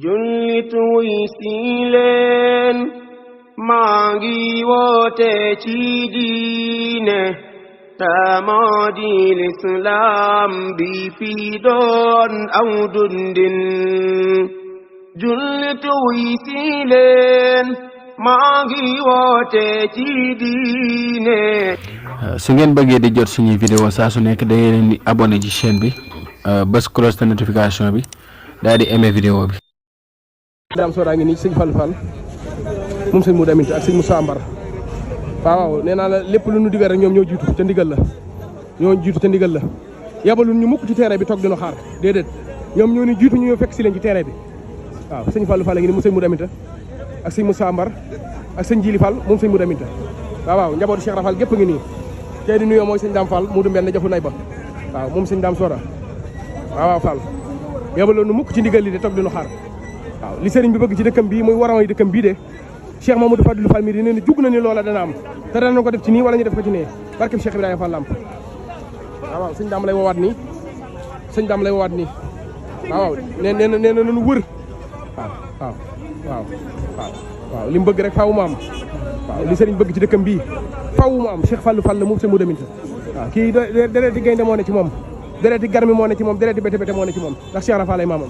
jullit wuy si leen maa ngi woote ci diine moo di lislaam bi fi doon aw dundin jullit wuy si leen maa ngi woote ci diine. su ngeen bëggee di jot suñuy vidéo saa su nekk da ngeen di abonné ci chaîne bi bës cloche de notification bi daal di aimé vidéo bi. Dame Soda ngi nii sëñ Fall Fall moom sëñ Modou Aminta ak sëñ Moussa Mbar waaw nee naa la lépp lu nu digal rek ñoom ñoo jiitu ca ndigal la yabalun ñu mukk ci terrain bi toog dina xaar déedéet ñoom ñoo ni jiitu ñu ñëw fekk si leen ci terrain bi waaw sëñ Fall Fall ngi nii moom sëñ Modou Aminta ak sëñ Moussa Mbar ak sëñ Jili Fall moom sëñ Modou Aminta waaw njabootu Cheikh Rafal gépp ngi nii tey di nuyoo mooy sëñ Dame Fall Modou Mbène jafu nay ba waaw moom sëñ Dame Soda waaw Fall yabalun ñu mukk ci ndigal li de toog dina xaar waaw li sëriñ bi bëgg ci dëkkam bii muy waroon dëkkam bii de Cheikh Mamadou Fadilou Fall mi di nee na jug na ni loola dana am te danañ ko def ci nii wala ñu def ko ci nee barkeb Cheikh Ibrahima Fall Lamp waaw sëñ Dame lay woowaat nii waaw nee na nañu wër waaw li mu bëgg rek faaw mu am waaw li sëriñ bëgg ci dëkkam bii faaw mu am Cheikh Fallou Fall la moom sëñ Modou Aminta waaw kii dereeti gaynde moo ne ci moom dereeti garmi moo ne ci moom dereeti bete bete moo ne ci moom ndax Cheikh Rafal lay maamam.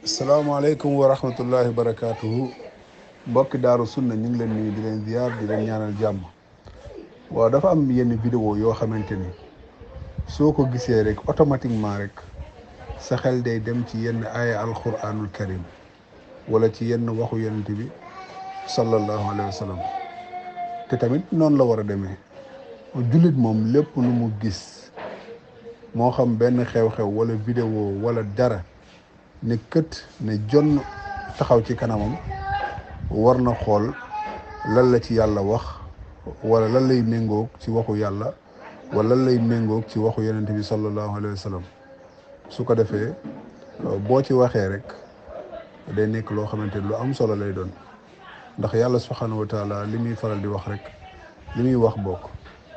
asalaamaaleykum wa rahmatullahi wa barakaatuhu mbokki daaru sunna ñu ngi leen nuyu di leen ziar di leen ñaanal jàmm waaw dafa am yenn vidéo yoo xamante ni soo ko gisee rek automatiquement rek sa xel day dem ci yenn aaya alquranul karim wala ci yenn waxu yonent bi sallallahu alayhi wa sallam te tamit noonu la war a demee jullit moom lépp lu mu gis moo xam benn xew-xew wala vidéo wala dara ne kët ne jonn taxaw ci kanamam war na xool lan la ci yàlla wax wala lan lay méngoog ci waxu yàlla wala lan lay méngoog ci waxu yonent bi sallallahu alayhi wa sallam su ko defee boo ci waxee rek day nekk loo xamante ni lu am solo lay doon ndax yàlla subhanahu wa taala li muy faral di wax rek li muy wax bokk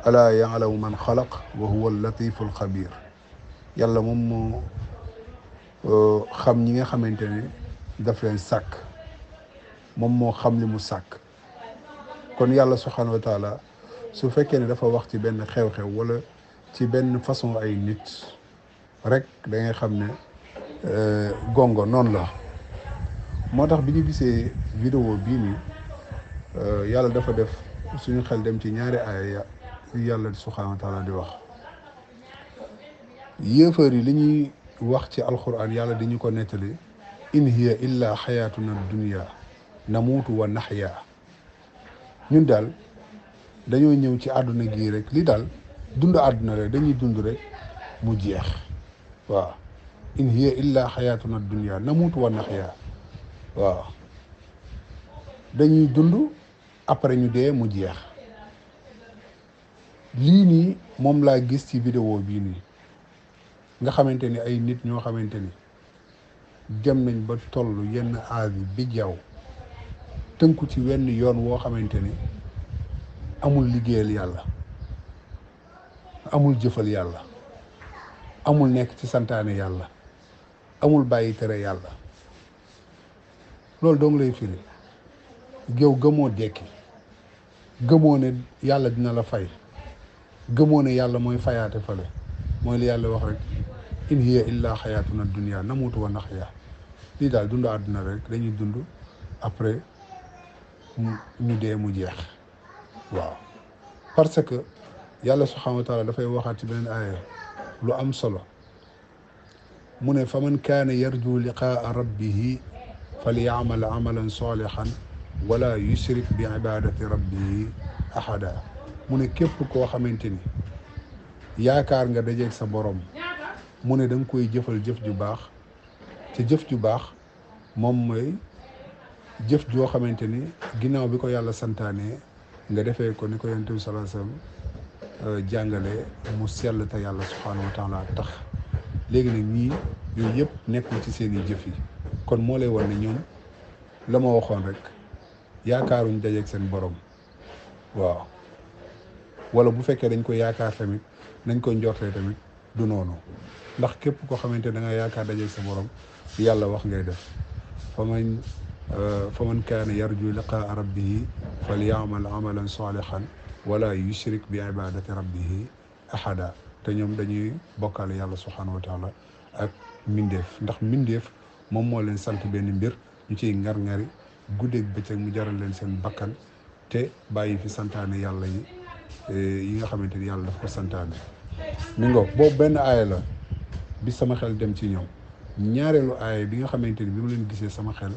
alaa yaalamu man xalaq wa huwa al-latifu al-xabir yàlla moom moo xam ñi nga xamante ne daf leen sàkk moom moo xam li mu sàkk kon yàlla subhanahu wa taala su fekkee ne dafa wax ci benn xew-xew wala ci benn façon ay nit rek da ngay xam ne gongo noonu la moo tax bi ñu gisee vidéo bii nii yàlla dafa def suñu xel dem ci ñaari aaya yàlla subhanahu wa taala di wax yéefar yi li ñuy wax ci alquran yàlla di ñu ko nettali in hiya illa xayaatuna dunya namuutu wa naxya ñun daal dañoo ñëw ci àdduna gii rek li daal dund àdduna rek dañuy dund rek mu jeex waaw in hiya illa xayaatuna dunya namuutu wa naxya waaw dañuy dund après ñu dee mu jeex lii nii moom laa gis ci vidéo bii nii nga xamante ni ay nit ñoo xamante ni dem nañ ba toll yenn âge bi jaww tënku ci wenn yoon woo xamante ni amul liggéeyal yàlla amul jëfal yàlla amul nekk ci santaane yàlla amul bàyyi tere yàlla loolu dong lay firi géew gëmoo dekki gëmoo ne yàlla dina la fay gëmoo ne yàlla mooy fayaate fale mooy li yàlla wax rek in hiya illa xayaatuna dunya namuutu wa naxya lii daal dund àdduna rek dañuy dund après ñu dee mu jeex waaw parce que yàlla subhanahu wa taala dafay waxaat ci beneen aaya lu am solo mu ne fa man kaana yarju liqaa rabbihi falyaamal amalan salihan wala yusrik bi ibadati rabbihi ahada mu ne képp koo xamante ni yaakaar nga dajeeg sa borom mu ne da nga koy jëfal jëf ju baax te jëf ju baax moom mooy jëf joo xamante ni ginnaaw bi ko yàlla santaane nga defee ko ni ko yonent bi sallallahu alayhi wasallam jàngale mu sell te yàlla subhanahu wa taala tax léegi nag ñii yooyu yëpp nekkul ci seen i jëf yi kon moo lay wan ne ñoom la ma waxoon rek yaakaaruñ dajeeg seen borom waaw wala bu fekkee dañ ko yaakaar tamit nañ ko njortee tamit du noonu ndax képp koo xamante da nga yaakaar dajeeg sa borom yàlla wax ngay def fa man kaana yarju liqaa rabbihi falyamal amalan salihan wala yushrik bi ibadati rabbihi ahada te ñoom dañuy bokkaale yàlla subhanahu wa taala ak mbindeef ndax mbindeef moom moo leen sant benn mbir ñu ciy ngar-ngari guddeeg bëccëg mu jaral leen seen bakkan te bàyyi fi santaane yàlla yi nga xamante ni yàlla daf ko santaane mi ngo boobu benn aaya la bi sama xel dem ci ñoom ñaareelu aaya bi nga xamante ni bi ma leen gisee sama xel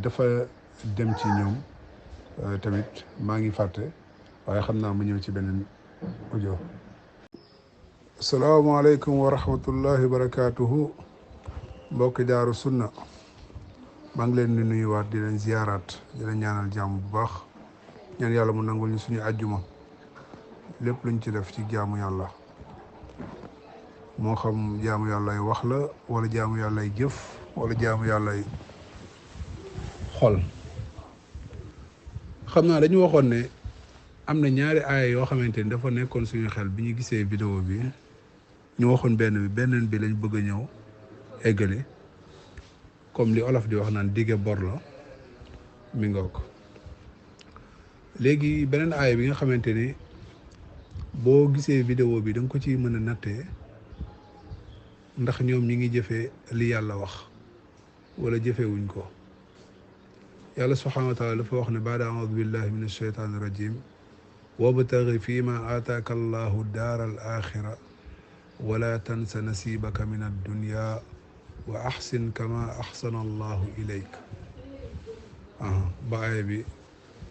dafa dem ci ñoom tamit maa ngi fàtte waaye xam naa ma ñëw ci beneen audio. asalaamaaleykum wa rahmatullahi wa barakaatuhu mbokki daaru sunna maa ngi leen di nuyuwaat di leen ziyaaraat di leen ñaanal jàmm bu baax ñaan yàlla mu nangul ñu suñu àjjuma lépp luñ ci def ci jaamu yàlla moo xam jaamu yàllay wax la wala jaamu yàllay jëf wala jaamu yàllay xol. xam naa dañu waxoon ne am na ñaari aaya yoo xamante ni dafa nekkoon suñu xel bi ñu gisee vidéo bi ñu waxoon beneen bi lañ bëgg a ñëw eggale comme li olof di wax naan dige bor la mi ngoog léegi beneen aaya bi nga xamante ni boo gisee vidéo bi da nga ko ci mën a nattee ndax ñoom ñi ngi jëfee li yàlla wax wala jëfewuñ ko. yàlla subhaanahu wa taala dafa wax ne baada audu billahi min alsheytaani irajim wabtaghi fi ma aataaka allahu daara al axira wala tansa nasibaka min addunya wa axsin kama axsana allahu ilayk ba aaya bi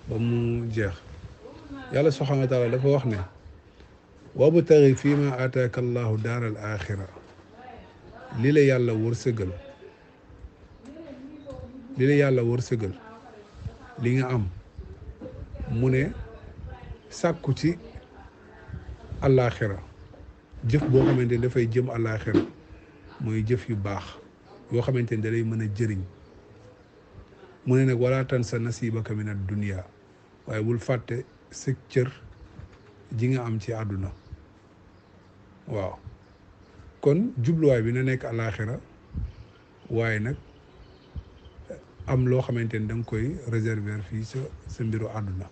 ba mu jeex yàlla subhaanahu wa taala dafa wax ne wabtaghi fi ma aataaka allahu daara al axira li la yàlla wërsëgal li nga am mu ne sàkku ci àllaaxira jëf boo xamante ni dafay jëm àllaaxira mooy jëf yu baax yoo xamante ni da lay mën a jëriñ mu ne nag wala tansa nasibaka min ad-dunya waaye bul fàtte sa cër ji nga am ci àdduna waaw kon jubluwaay bi na nekk àllaaxira waaye nag am loo xamante ni da nga koy réserver fii sa mbiru àdduna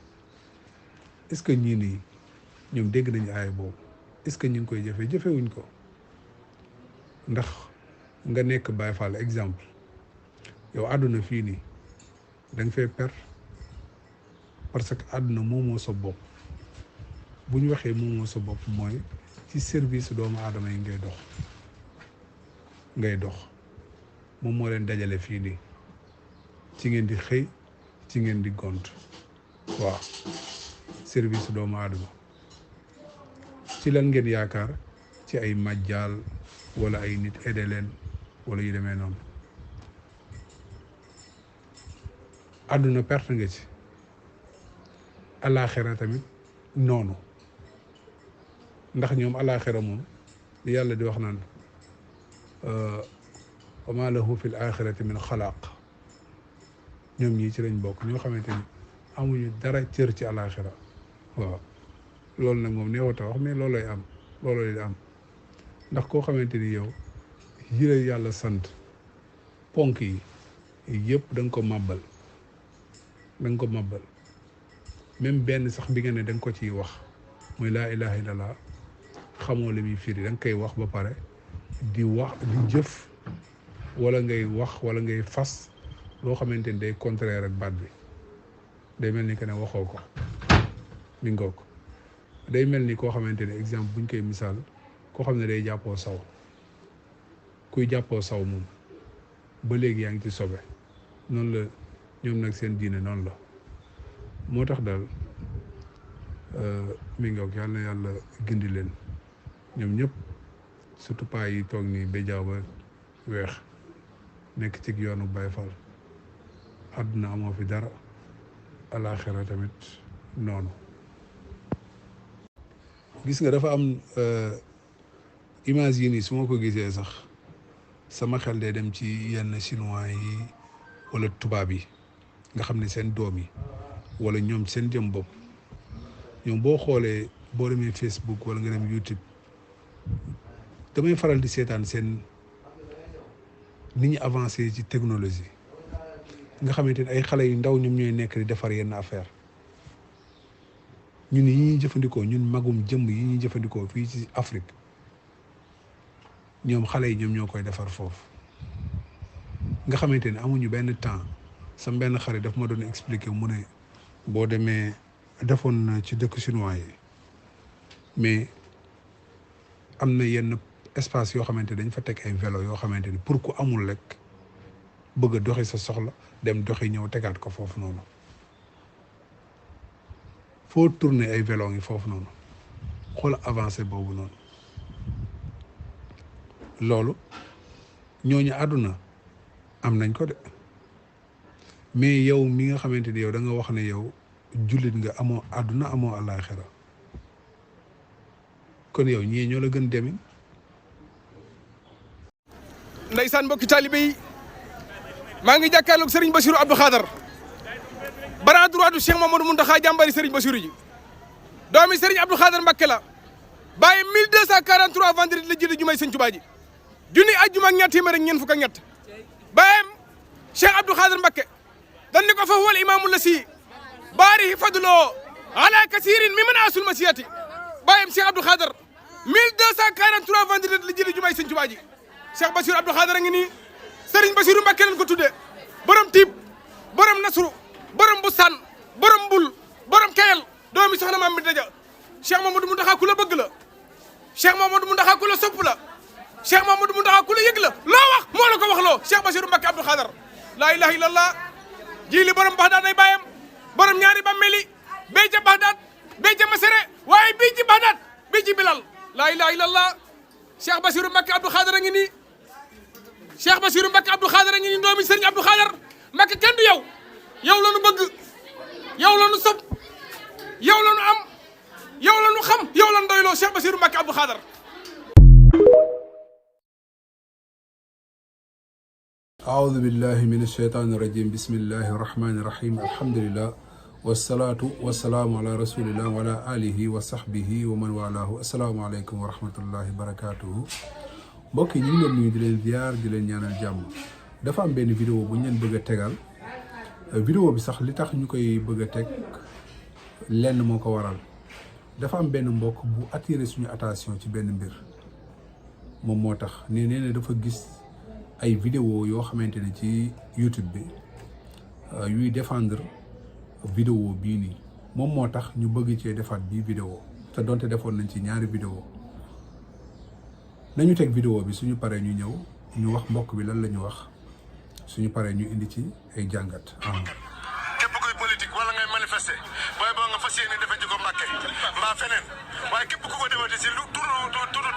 est-ce que ñii nii ñoom dégg nañu aaya boobu est-ce que ñu ngi koy jëfewuñ ko ndax nga nekk Baay Faal exemple yow àdduna fii nii da nga fay perdre parce que àdduna moomoo sa bopp bu ñu waxee moomoo sa bopp mooy ci service doomu aadama yi ngay dox moom moo leen dajale fii nii ci ngeen di xëy ci ngeen di gont waaw service doomu aadama ci lan ngeen yaakaar ci ay majjaal wala ay nit aidé leen wala yu demee noonu àdduna perte nga ci alaaxira tamit noonu ndax ñoom alaaxira moom li yàlla di wax naan wa maa lahu fil aaxirati min xalaaq ñoom ñii ci lañ bokk ñoo xamante ni amuñu dara cër ci alaaxira waaw loolu nag moom neexut a wax mais loolooy am ndax koo xamante ni yow yi la yàlla sant ponk yi yëpp da nga ko màbbal même benn sax bi nga ne da nga ko ciy wax mooy laa ilaha illallah xamoo li muy firi da nga koy wax ba pare di jëf wala ngay wax wala ngay fas loo xamante ni day contraire ak baat bi day mel ni que ne waxoo ko mi ngoo ko day mel ni koo xamante ne exemple buñ koy misaal koo xam ne day jàppoo saw kuy jàppoo saw moom ba léegi yaa ngi ci sobe noonu la ñoom nag seen diine noonu la moo tax daal mi ngoog yàlla na yàlla gindi leen ñoom ñëpp surtout paa yi toog nii ba jaaw ba weex nekk ci yoonu Baay Faal àdduna amoo fi dara alaaxira tamit noonu gis nga dafa am image yi nii su ma ko gisee sax sama xel day dem ci yenn chinois yi wala tubaab yi nga xam ne seen doom yi wala ñoom seen jëm bopp ñoom boo xoolee boo demee Facebook wala nga dem YouTube damay faral di seetaan seen ni ñu avancé ci technologie nga xamante ni ay xale yu ndaw ñoom ñooy nekk di defar yenn affaire ñun yi ñuy jëfandikoo ñun magum jëmb yi ñuy jëfandikoo fii ci Afrique ñoom xale yi ñoom ñoo koy defar foofu nga xamante ni amuñu benn temps sam benn xarit daf ma doon expliquer mu ne boo demee defoon na ci dëkk chinois yi mais am na yenn espace yoo xamante dañ fa teg ay vélo yoo xamante ni pour ku amul rek bëgg a doxi sa soxla dem doxi ñëw tegaat ko foofu noonu foo tourner ay vélo ngi foofu noonu xool avancé boobu noonu loolu ñooñu àdduna am nañ ko de mais yow mi nga xamante ni yow da nga wax ne yow jullit nga amoo àdduna amoo àllaaxira kon yow ñii ñoo la gën demin ndeysaan mbokki taalibe yi maa ngi jàkkaarloog Serigne Bassirou Abdou Khadar bras droit du Cheikh Mamadou Mountakha jàmbari Serigne Bassirou ji doomi Serigne Abdou Khadar Mbacké la bàyyi 1243 vendredi la jiite jumay Serigne Touba ji junni ajjuma ak ñett téeméer ak ñeent fukk ak ñett bàyyam Cheikh Abdou Khadar Mbacké dan ni ko fa huwal imaamu la si baarihi fadloo ala kasirin mi mën asul masiyati bàyyam Cheikh Abdou Khadar 1243 vendredi la jiite jumay Serigne Touba ji Cheikh Bassirou Abdou Khadar a ngi nii Serigne Bassirou Mbacké lañ ko tuddee borom tiib borom nasru borom bustaan borom mbul borom kayal doomi soxna maam bi daja Cheikh Mamadou Mountakha ku la bëgg la Cheikh Mamadou Mountakha ku la sopp la Cheikh Mamadou Mountakha ku la yëg la loo wax moo la ko wax loo Cheikh Bassirou Mbacké Abdou Khadar laa ilaha illallah jili borom Baxdaad ay bàyyam borom ñaari bàmmeeli béy ca Baxdaad béy ca Masere waaye bii ci Baxdaad bii ci Bilal laa ilaha illallah Cheikh Bassirou Mbacké Abdou Khadar a ngi nii Cheikh Bassirou Mbacké Abdou Khadar a ngi nii doomi Serigne Abdou Khadar Mbacké kenn du yow yow la nu bëgg yow la nu sopp yow la nu am yow la nu xam yow la nu doyloo Cheikh Bassirou Mbacké Abdou Khadar aoudu billahi min alsheytaani irajim bismillahi irrahmani irrahim alhamdulillah wasalaatu wasalaamu ala rasulillah wa ala alihi wa sahbihi wa man walaahu asalaamaaleykum wa rahmatullahi wa barakatuhu mbokk yi ñu ngi leen nuyu di leen ziar di leen ñaanal jàmm dafa am benn vidéo bu ñu leen bëgg a tegal vidéo bi sax li tax ñu koy bëgg a teg lenn moo ko waral dafa am benn mbokk bu attiré suñu attention ci benn mbir moom moo tax nee na dafa gis ay vidéo yoo xamante ne ci YouTube bi yuy défendre vidéo bii nii moom moo tax ñu bëgg cee defaat bii vidéo te donte defoon nañ ci ñaari vidéo nañu teg vidéo bi suñu paree ñu ñëw ñu wax mbokk bi lan la ñu wax suñu paree ñu indi ci ay jàngat. képp kuy politique wala ngay manifester booy boo nga fas yéene defe ji ko Mbàkke mbaa feneen waaye képp ku ko defati si lu tudd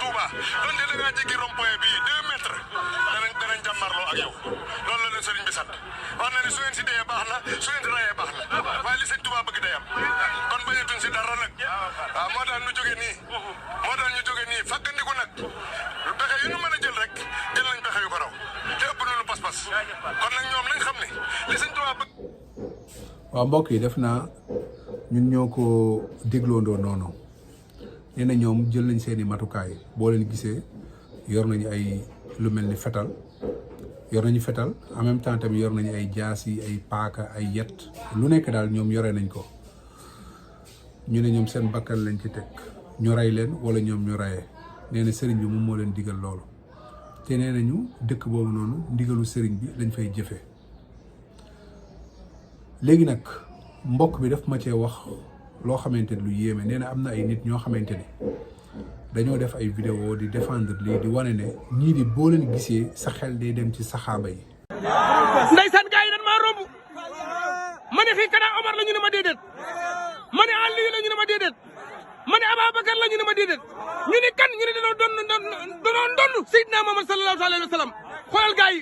Touba donte da ngaa jéggi rond-point bi 2 mètres danañ jàmmarloo ak yow loolu la leen sëriñ bi sant wax na ne su ngeen si dee baax na su ngeen si rayee baax na waaye li sëñ Touba bëgg day am kon bañatuñ si dara nag waaw moo tax ñu jógee nii fàggandiku nag pexe yu ñu mën a jël rek jël nañ pexe yu ko raw te ëpp nañu pas-pas kon nag ñoom nañ xam ne li sëñ Touba bëgg. waaw mbokk yi def naa ñun ñoo ko dégloondoo noonu nee na ñoom jël nañ seeni matukaay boo leen gisee yor nañu ay lu mel ni fetal yor nañu fetal en même temps tamit yor nañu ay jaas yi ay paaka ay yet lu nekk daal ñoom yore nañ ko ñu ne ñoom seen bakkan lañ ci teg ñu rey leen wala ñoom ñu reyee nee na sëriñ bi moom moo leen digal loolu te nee nañu dëkk boobu noonu ndigalu sëriñ bi lañ fay jëfee léegi nag mbokk bi daf ma cee wax loo xamante ni lu yéeme nee na am na ay nit ñoo xamante ni dañoo def ay vidéo di défendre lii di wane ne ñii di boo leen gisee sa xel day dem ci saxaaba yi. ndeysaan gars yi dañ maa romb ma ne fii kana Omar la ñu ne ma déedéet ma ne Ali la ñu ne ma déedéet ma ne Ababacar la ñu ne ma déedéet ñu ne kan ñu ne dañoo doon Seydina Muhammad sallallahu alayhi wa sallam xoolal gars yi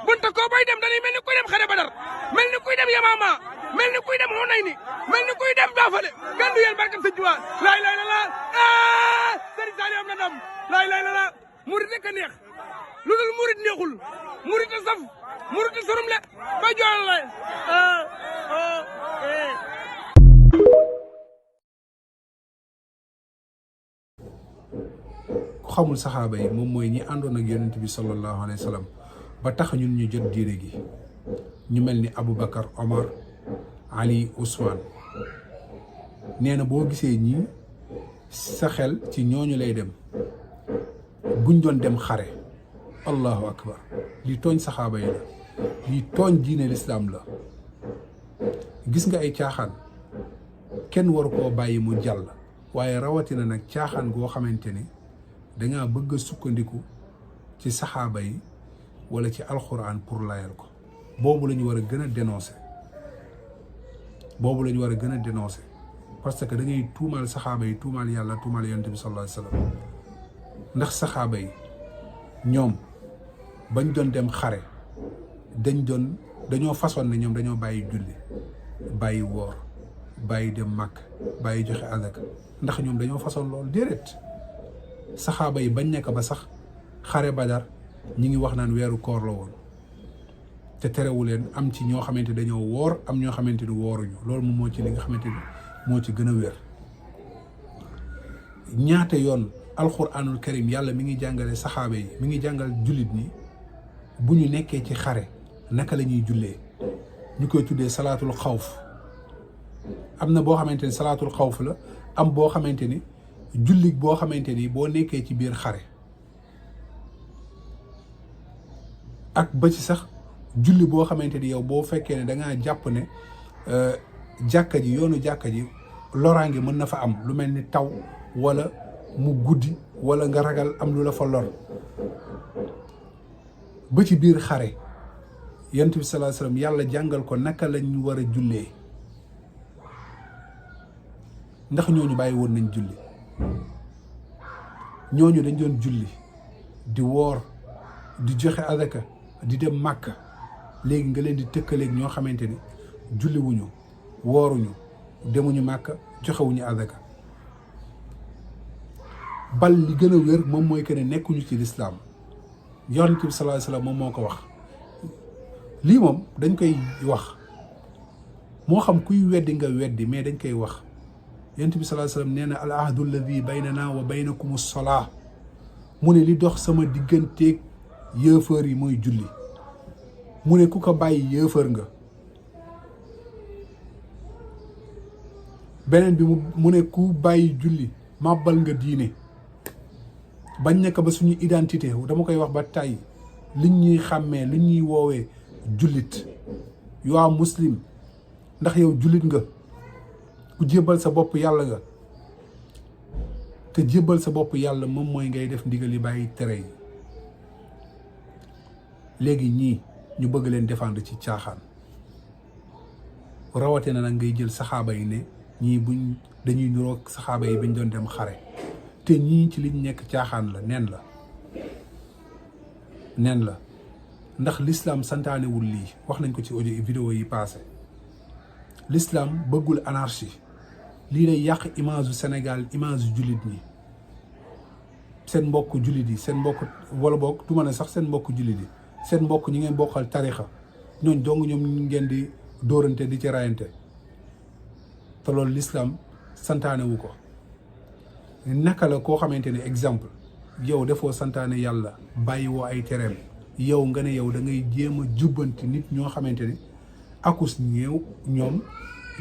bunta koo bay dem dañuy mel ni kuy dem xare Badar mel ni kuy dem Yamama mel ni kuy dem Hunayni mel ni kuy dem Baafale kan du yéen barkam sëñ Tuubaa laa ilaaha illallaah Sëriñ Saaliw am na ndam laa ilaaha illallaah murit rek a neex lu dul murit neexul murit a saf murit a sorum le ba jool la xamul saxaaba yi moom mooy ñi àndoon ak yonent bi sallallahu alayhi wa sallam ba tax ñun ñu jot diine gi ñu mel ni Aboubacar Omar Ali Ousmane nee na boo gisee ñii sa xel ci ñooñu lay dem buñ doon dem xare allahu akbar lii tooñ saxaaba yi la lii tooñ diine lislaam la. gis nga ay caaxaan kenn waru koo bàyyi mu jàll waaye rawatina nag caaxaan goo xamante ni dangaa bëgg a sukkandiku ci saxaaba yi wala ci alxuraan pour layal ko boobu la ñu war a gën a dénoncer boobu la ñu war a gën a dénoncer parce que da ngay tuumaal saxaaba yi tuumaal yàlla tuumaal yonent bi sallallahu alayhi wa sallam ndax saxaaba yi ñoom bañ doon dem xare dañoo façon ne ñoom dañoo bàyyi julli bàyyi woor bàyyi dem màkk bàyyi joxe azaka ndax ñoom dañoo façon loolu déedéet saxaaba yi bañ nekk ba sax xare badar ñi ngi wax naan weeru koor la woon te terewu leen am ci ñoo xamante dañoo woor am ñoo xamante ni wooruñu loolu moom moo ci li nga xamante ni moo ci gën a wér. ñaata yoon alquranul karim yàlla mi ngi jàngale saxaaba yi mi ngi jàngal jullit ñi bu ñu nekkee ci xare naka la ñuy jullee ñu koy tuddee salaatul xawf am na boo xamante ni salaatul xawf la am boo xamante ni jullit boo xamante ni boo nekkee ci biir xare ak ba ci sax julli boo xamante ni yow boo fekkee ne dangaa jàpp ne jàkka ji yoonu jàkka ji loraange mën na fa am lu mel ni taw wala mu guddi wala nga ragal am lu la fa lor ba ci biir xare yonent bi sallallahu alayhi wasallam yàlla jàngal ko naka lañ war a jullee ndax ñooñu bàyyi woon nañ julli ñooñu dañ doon julli di woor di joxe azaka di dem màkka léegi nga leen di tëkkaleeg ñoo xamante ni julliwuñu wooruñu demuñu màkka joxewuñu azaka bal li gën a wér moom mooy que ne nekkuñu ci lislaam yonent bi sallallahu alayhi wasallam moom moo ko wax lii moom dañ koy wax moo xam kuy weddi nga weddi mais dañ koy wax yonent bi sallallahu alayhi wasallam nee na al ahdu alladi baynana wa baynakum as-salaa mu ne li dox sama digganteeg yëfër yi mooy julli mu ne ku ko bàyyi yëfër nga beneen bi mu ne ku bàyyi julli màbbal nga diine bañ nekk ba suñu identité dama koy wax ba tey liñ ñuy xàmmee liñ ñuy woowee jullit yoo muslim ndax yow jullit nga ku jébbal sa bopp yàlla nga te jébbal sa bopp yàlla moom mooy ngay def ndigal yi bàyyi tere yi léegi ñii ñu bëgg leen défendre ci caaxaan rawatina nag ngay jël saxaaba yi ne ñii buñ dañuy niroog saxaaba yi bañ doon dem xare te ñii ci liñ nekk caaxaan la nen la ndax l'islam santaanewul lii wax nañ ko ci audio vidéo yi passé l'islam bëggul anarchie lii lay yàq image du Sénégal image du jullit ñi seen mbokk jullit yi seen mbokk wala boog du ma ne sax seen mbokk jullit yi seen mbokk ñi ngeen bokkal tarixa ñooñ dong ñoom ngeen di dóorante di ci rayante te loolu l'islam santaanewu ko naka la koo xamante ne exemple yow defoo santaane yàlla bàyyi woo ay tereem yow nga ne yow da ngay jéem a jubbanti nit ñoo xamante ne akus ñeew ñoom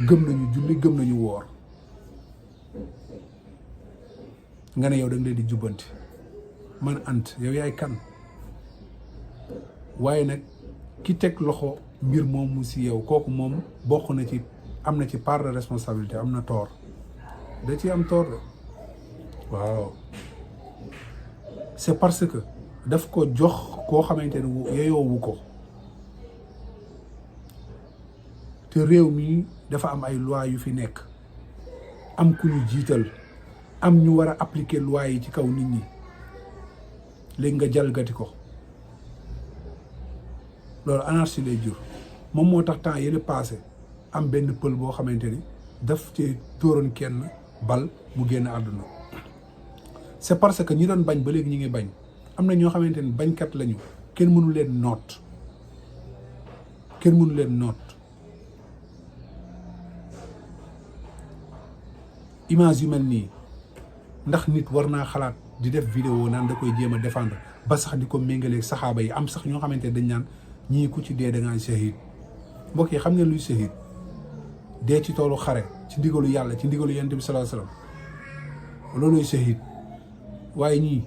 gëm nañu julli gëm nañu woor nga ne yow da nga leen di jubbanti man ant yow yaay kan waaye nag ki teg loxo mbir moomu si yow kooku moom bokk na ci am na ci part de responsabilité am na tort da ci am tort de waaw c'est parce que daf ko jox koo xamante ne yeyoowu ko te réew mi dafa am ay loi yu fi nekk am ku ñu jiital am ñu war a appliquer loi yi ci kaw nit ñi léegi nga jalgati ko loolu anarchie lay jur moom moo tax temps yële passé am benn pël boo xamante ni daf ci tóoroon kenn bal mu génn àdduna c'est parce que ñi doon bañ ba léegi ñi ngi bañ am na ñoo xamante ni bañkat lañu kenn mënu leen noot image yu mel nii ndax nit war naa xalaat di def vidéo naan da koy jéem a défendre ba sax di ko méngaleeg saxaaba yi am sax ñoo xamante ne dañ naan ñii ku ci dee da ngaa shahid. mbokk yi xam ngeen luy shahid? dee ci toolu xare ci ndigalu yàlla ci ndigalu yonent bi sallallahu alayhi wasallam looluy shahid. waaye ñii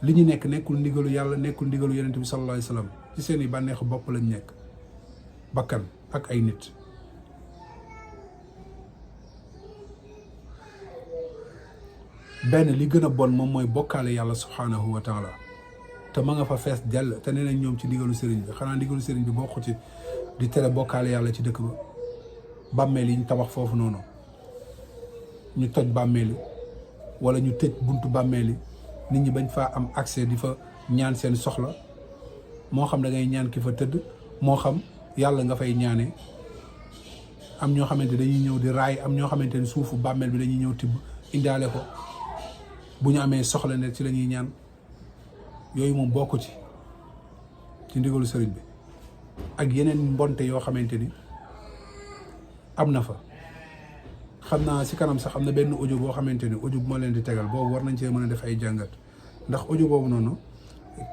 li ñu nekk nekkul ndigalu yàlla nekkul ndigalu yonent bi sallallahu alayhi wasallam ci seen i bànneexu bopp lañ nekk, bakkan ak ay nit. benn li gën a bon moom mooy bokkaale yàlla subhaanahu wa taala te ma nga fa fees dell te nee nañ ñoom ci ndigalu sëriñ bi. xanaa ndigalu sëriñ bi bokku ci di tere bokkaale yàlla ci dëkk ba. bàmmeel yi ñu tabax foofu noonu ñu toj bàmmeel yi wala ñu tëj buntu bàmmeel yi nit ñi bañ faa am accès di fa ñaan seen soxla, moo xam da ngay ñaan ki fa tëdd, moo xam yàlla nga fay ñaane. am ñoo xamante dañuy ñëw di raay, am ñoo xamante ni suufu bàmmeel bi dañuy ñëw tibb indaale ko bu ñu amee soxla ne ci la ñuy ñaan. yooyu moom bokku ci ndigalu sëriñ bi. ak yeneen mbonte yoo xamante ni am na fa. xam naa si kanam sax am na benn audio boo xamante ni audio bu ma leen di tegal boobu war nañ cee mën a def ay jàngat, ndax audio boobu noonu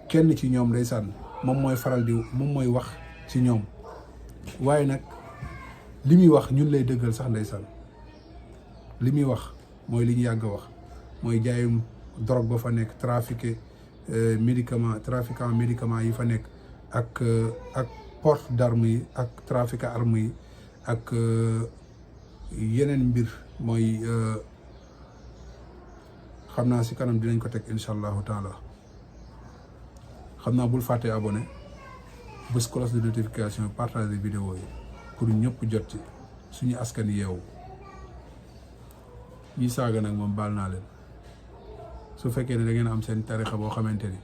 kenn ci ñoom ndeysaan moom mooy wax ci ñoom. waaye nag li muy wax ñun lay dëggal sax ndeysaan. li muy wax mooy li ñu yàgg a wax, mooy jaayum drogue ba fa nekk, trafiquant médicament yi fa nekk, ak porte d'armes yi, ak trafiquant armes yi, ak yeneen mbir. mooy xam naa si kanam dinañ ko teg incha allahu taala. xam naa bul fàtte abonné, bés cloche de notification, partager vidéo yi pour ñëpp jot ci, suñu askan yeewu. ñi saaga nag moom baal naa leen. su fekkee ne da ngeen am seen tarixa boo xamante ni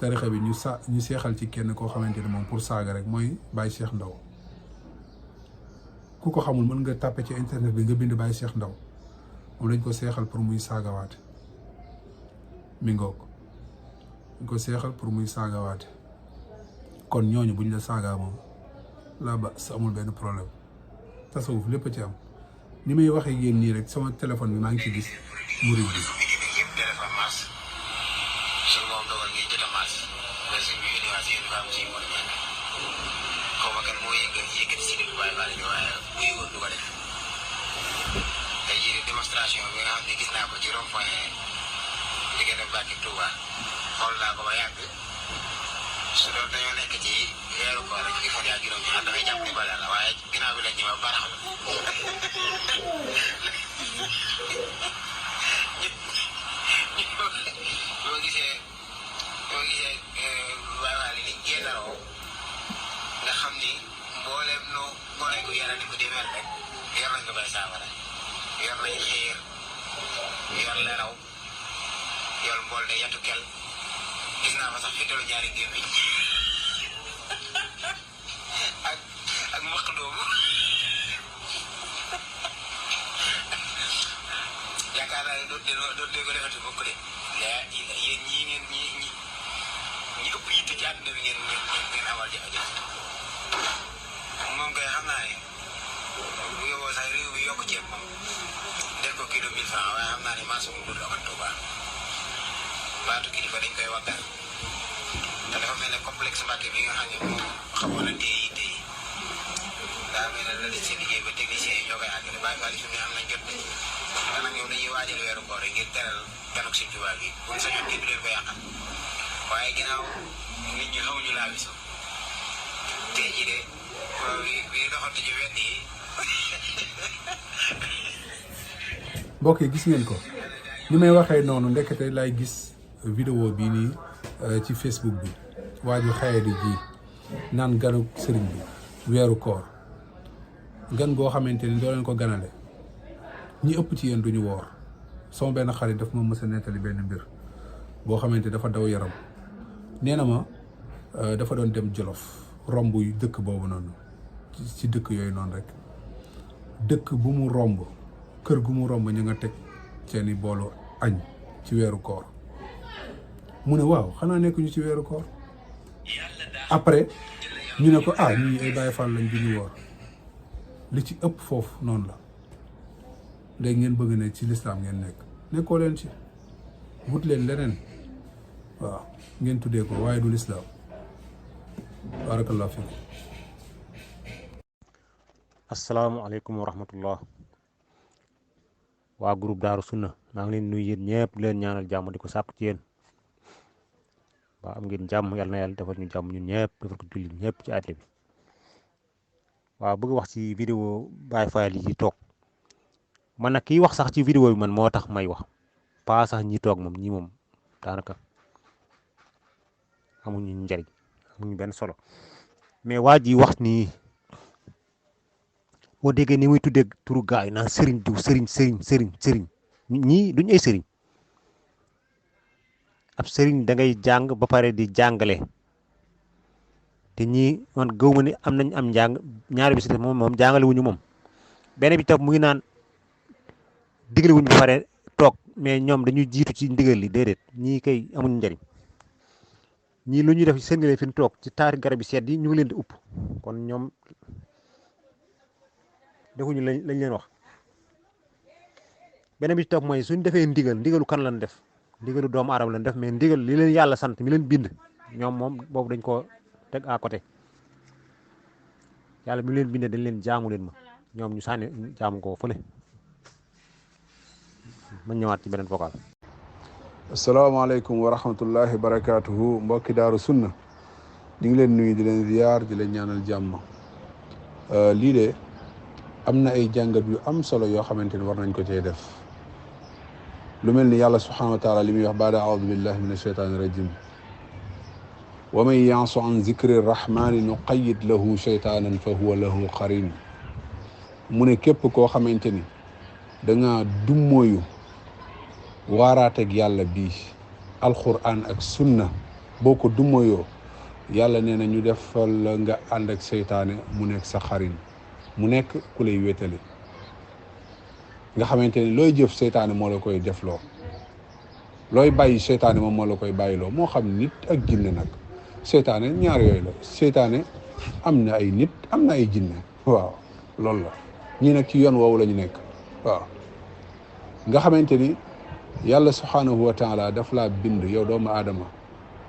tarixa bi ñu seexal ci kenn koo xamante ni moom pour saaga rek, mooy Baye Cheikh Ndaw. ku ko xamul mën nga tàppe ci internet bi nga bind Baye Cheikh Ndaw, moom lañ ko seexal pour muy saagawaate. mi ngoog dañ ko seexal pour muy saagawaate. kon ñooñu buñ la saagaa moom laa ba sa amul benn problème. tasawuf lépp a ci am. ni may waxee yéen nii rek sama téléphone bi maa ngi ci gis murid bi. démonstration bi nga xam ne gis naa ko ci rond point diggante Mbàkke Touba xool naa ko ba yàgg su doon dañoo nekk ci weeru koor rek di fan yaa juróom ñaar dafay jàpp ni bale la, waaye ginnaaw bi la ñu ma baraxam boo gisee waaye li liñ génnaroo nga xam ni mbooleem nu gone gu yara di ko di mel rek yor nañ ko koy saafara. yor nañ xiir, yor leraw, yor mbool de yatu kel, gis naa fa sax fitalu ñaari gémmiñ ak mbaq doomu. yaakaar naa ne doo ko defati bokk de. yéen ñii ngeen ñi ëpp yitte ci àdduna bi ngeen amal jafe-jafe. moom kay xam naa ne bu yóbboo sax réew bi yokk ceeb moom def ko kilo 1000 francs, waaye xam naa ne marché mu dul amat Tuuba. baatu kilifa dañ koy waggal te dafa mel ne complexe Mbàkke bi nga xam ne moom xamoon na téye daa mel ne la des seen liggéey ba technicien yi ñoo koy àggale. bàyyi fa li fi mu ne am nañ jot de te nag ñoom dañuy waajal weeru koor rek ngir teral ganuk Sëñ Tuuba bi buñ sañoon kenn du leen ko yàqal, waaye ginnaaw nit ñi xamuñu laa bisu tey jii de bi doxatu ci wet yi. mbokk yi gis ngeen ko ni may waxee noonu, ndekete lay gis vidéo bii nii ci Facebook bi waaju xayadi ji naan ganu sëriñ bi weeru koor, gan goo xamante ni doo leen ko ganale. ñi ëpp ci yéen duñu woor. sama benn xarit daf ma mës a nettali benn mbir boo xamante dafa daw yaram. nee na ma dafa doon dem Jolof romb dëkk boobu noonu, ci dëkk yooyu noonu rek. dëkk bu mu romb, kër gu mu romb ñu nga teg seeni boolu añ ci weeru koor. mu ne waaw xanaa nekkuñu ci weeru koor. après ñu ne ko ñii ay Baay Faal lañ duñu woor. li ci ëpp foofu noonu la. léegi ngeen bëgg ne ci lislaam ngeen nekkoo leen ci. wut leen leneen waaw ngeen tuddee ko waaye du lislaam barakallahu fiikum. asalaamaaleykum wa rahmatullah waa groupe Daaru Sunna maa ngi leen nuyu yéen ñëpp di leen ñaanal jàmm di ko sàkku ci yéen waa am ngeen jàmm yàlla na yàlla defal ñu jàmm ñun ñëpp defal ko jullit ñëpp ci àddina bi waaw bëgg wax ci vidéo Baye Fall yi toog man nag kiy wax sax ci vidéo bi man moo tax may wax pas sax ñi toog moom ñi moom daanaka amuñu njariñ amuñu benn solo mais waa ji wax nii boo déggee ni muy tuddee turu gaa yi naan sëriñ diw sëriñ ñii duñ ay sëriñ ab sëriñ da ngay jàng ba pare di jàngale te ñii man gëw ma ni am nañ am njàng ñaari bi si def moom jàngale wuñu moom benn bi tam mu ngi naan digle wuñu ba pare toog mais ñoom dañuy jiitu ci ndigal li déedéet ñii kay amuñu njariñ ñii lu ñuy def seen ngale fi ñu toog ci taari garab yi sedd yi ñu ngi leen di upp kon ñoom defuñu lañ leen wax beneen bi ci topp mooy suñ defee ndigalu kan lañ def ndigalu doomu aadama lañ def mais ndigal li leen yàlla sant mi leen bind ñoom moom boobu dañ ko teg à côté yàlla mi leen bindee dañ leen jaamu leen ma ñoom ñu sànni jaamu ko fële ma ñëwaat ci beneen vocal. asalaamaaleykum wa rahmatullahi wa barakaatuhu mbokki Daaru Sunna ñu ngi leen nuyu di leen ziyaar di leen ñaanal jàmm lii de am na ay jàngat yu am solo yoo xamante ni war nañ ko cee def lu mel ni yàlla subhanahu wa taala li muy wax baada aoudu billahi min asheytaani rajim wa man yansu an zikri rahmani nuqayid lahu sheytaanan fa huwa lahu qarin mu ne képp koo xamante ni da nga dummóoyu waaraateeg yàlla bii alquran ak sunna boo ko dummóoyoo yàlla nee na ñu defal la nga ànd ak seytaane mu nekk sa xarin mu nekk ku lay wéetali nga xamante ni looy jëf seytaane moo la koy defloo looy bàyyi seytaane moom moo la koy bàyyiloo moo xam nit ak jinne nag seytaane ñaar yooyu la seytaane am na ay nit am na ay jinne waaw loolu la ñii nag ci yoon woowu la ñu nekk waaw nga xamante ni yàlla subhanahu wa taala daf laa bind yow doomu aadama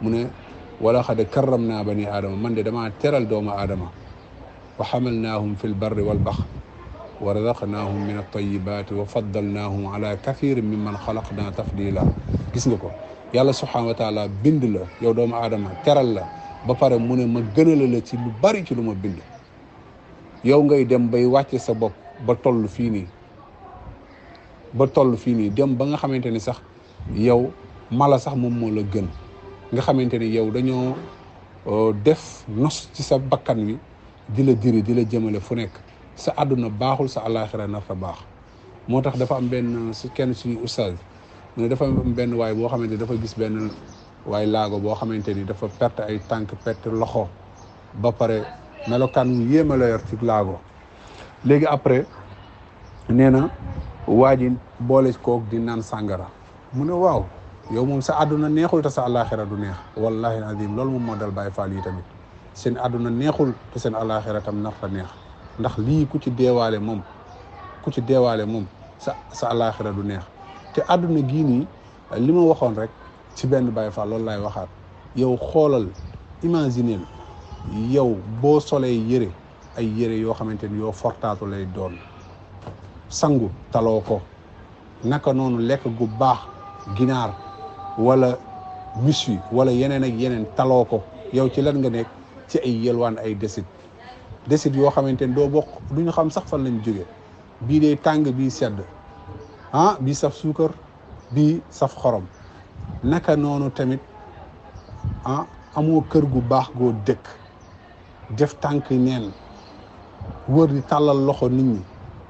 mu ne wala xad karram naa bani aadama man de damaa teral doomu aadama wa xamalnaahum fi lbarri walbaxr wa razaqnaahum min altayibaati wa faddalnaahum ala kathirin mimman xalaqna tafdila gis nga ko yàlla subhanahu wa taala bind la yow doomu aadama teral la ba pare mu ne ma gënala la ci lu bari ci lu ma bind yow ngay dem bay wàcce sa bopp ba toll fii nii dem ba nga xamante ni sax yow mala sax moom moo la gën nga xamante ni yow dañoo def nos ci sa bakkan wi di la diri di la jëmale fu nekk sa àdduna baaxul sa àllaaxira nar fa baax moo tax dafa am benn si kenn suñu oustaz mu ne dafa am benn waay boo xamante ni dafa gis benn waay laago boo xamante ni dafa perte ay tànk perte loxo ba pare melokaan wu yéema la yor ci laago léegi après nee na waa ji boole kook di naan sàngara mu ne waaw yow moom sa àdduna neexul te sa àllaaxira du neex wallahi azim loolu moom moo dal Baay Faal yi tamit seen àdduna neexul te seen àllaaxira tam nar fa neex ndax lii ku ci deewaale moom sa àllaaxira du neex te àdduna gii nii li ma waxoon rek ci benn Baay Faal loolu laay waxaat yow xoolal imagineel yow boo solee yëre ay yëre yoo xamante ni yoo fortaatu lay doon sangu taloo ko naka noonu lekk gu baax ginaar wala miswi wala yeneen ak yeneen taloo ko yow ci lan nga nekk ci ay yelwaan ay desit yoo xamante ni doo bokk du ñu xam sax fan lañ jóge bii dee tàng bii sedd bii saf suukar bii saf xorom naka noonu tamit amoo kër gu baax goo dëkk def tànk neen wër di tàllal loxo nit ñi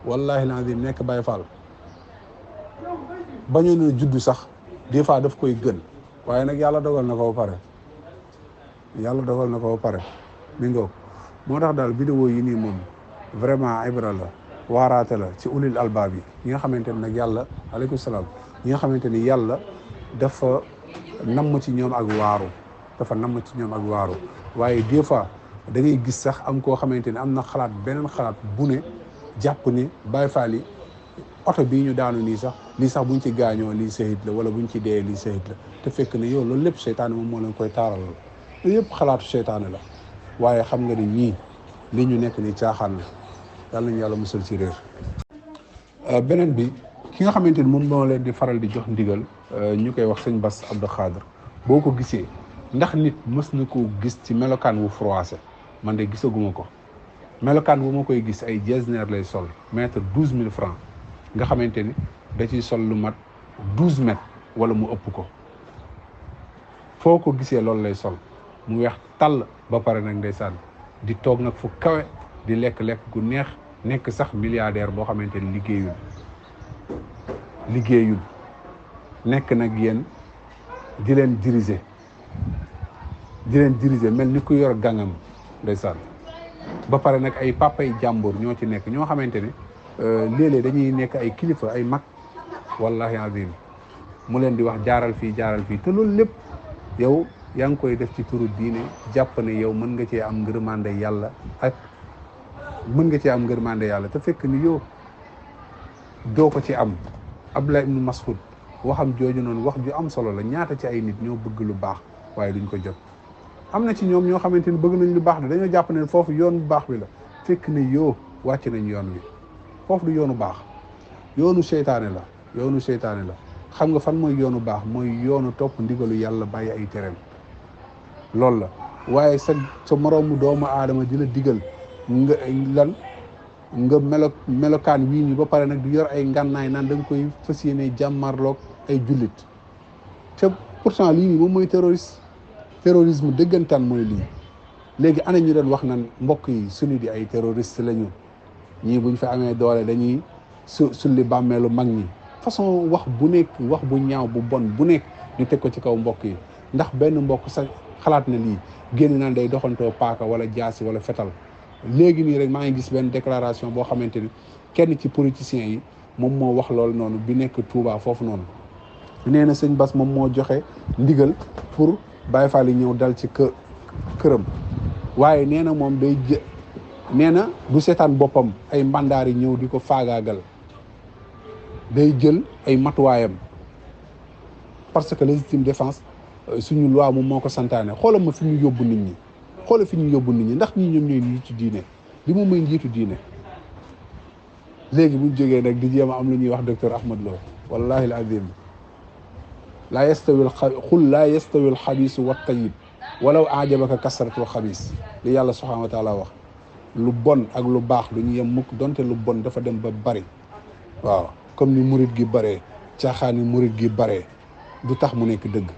wallahi lazim nekk Baay Faal bañoon na juddu sax des fois daf koy gën waaye nag yàlla dogal na ko ba pare mi ngoog moo tax daal vidéo yi nii moom vraiment ibra la waaraate la ci ulil albaab yi ñi nga xamante ni nag yàlla aleykum salaam ñi nga xamante ni yàlla dafa namm ci ñoom ak waaru waaye des fois da ngay gis sax am koo xamante ni am na xalaat beneen xalaat bu ne jàpp ne Baay Faal yi oto bii ñu daanu nii sax lii sax buñ ci gaañoo lii sahid la wala buñ ci dee lii sahid la te fekk ne yow loolu lépp seytaane moom moo leen koy taaral loolu yëpp xalaatu seytaane la waaye xam nga ni ñii li ñu nekk ni caaxaan la yàlla nañu yàlla musal ci réer. beneen bi ki nga xamante ni moom moo leen di faral di jox ndigal ñu koy wax sëñ Bass Abdou Khadre boo ko gisee ndax nit mës na koo gis ci melokaan wu froissé man de gisaguma ko melokaan bu ma koy gis ay jesner lay sol mètre 12 000 francs nga xamante ni da ciy sol lu mat 12 mètres wala mu ëpp ko foo ko gisee loolu lay sol mu weex tàll ba pare nag ndeysaan di toog nag fu kawe di lekk-lekk gu neex nekk sax milliardaire boo xamante ni liggéeyul nekk nag yéen di leen diriger mel ni ku yor gàngam ndeysaan ba pare nag ay papay jàmbur ñoo ci nekk ñoo xamante ne léeg-léeg dañuy nekk ay kilifa ay mag wallahi azim mu leen di wax jaaral fii te loolu lépp yow yaa ngi koy def ci turu diine jàpp ne yow mën nga cee am ngërmande yàlla te fekk ni yow doo ko ci am. Abdullah ibn Mas'ud waxam jooju noonu wax ju am solo la ñaata ci ay nit ñoo bëgg lu baax waaye duñ ko jot am na ci ñoom ñoo xamante ni bëgg nañ lu baax de dañoo jàpp ne foofu yoon bu baax bi la fekk ne yow wàcc nañ yoon wi foofu du yoonu baax yoonu seytaane la xam nga fan mooy yoonu baax mooy yoonu topp ndigalu yàlla bàyyi ay tereem loolu la waaye sa moroomu doomu aadama di la digal nga melokaan wii nii ba pare nag di yor ay ngànnaay naan da nga koy fas yéene jàmmarloog ay jullit te pourtant lii nii moom mooy terrorisme dëggantaan mooy lii léegi ana ñu doon wax nan mbokk yi suñu di ay terroriste lañu ñii buñ fa amee doole dañuy sulli bàmmeelu mag ñi façon wax bu nekk wax bu ñaaw bu bon bu nekk ñu teg ko ci kaw mbokk yi ndax benn mbokk sax xalaat na lii génn naan day doxantoo paaka wala jaasi wala fetal léegi nii rek maa ngi gis benn déclaration boo xamante ni kenn ci politiciens yi moom moo wax loolu noonu bi nekk Touba foofu noonu nee na sëñ Bass moom moo joxe ndigal pour Baye Fall yi ñëw dal ci këram waaye nee na moom nee na du seetaan boppam ay mbandaar yi ñëw di ko faagaagal day jël ay matuwaayam parce que légitime défense suñu loi moom moo ko santaane xoolal ma fi ñu yóbbu nit ñi ndax ñii ñoom ñooy njiitu diine li moom mooy njiitu diine léegi buñ jógee nag di jéem a am lu ñuy wax docteur Ahmad Lo wallahi al azim laa yastawi al xabiisu wa tayyib walaw ajabaka kasratul xabiis li yàlla subhaanahu wa taala wax lu bon ak lu baax du ñu yem mukk donte lu bon dafa dem ba bari waaw comme ni murit gi baree caaxaani murit gi baree du tax mu nekk dëgg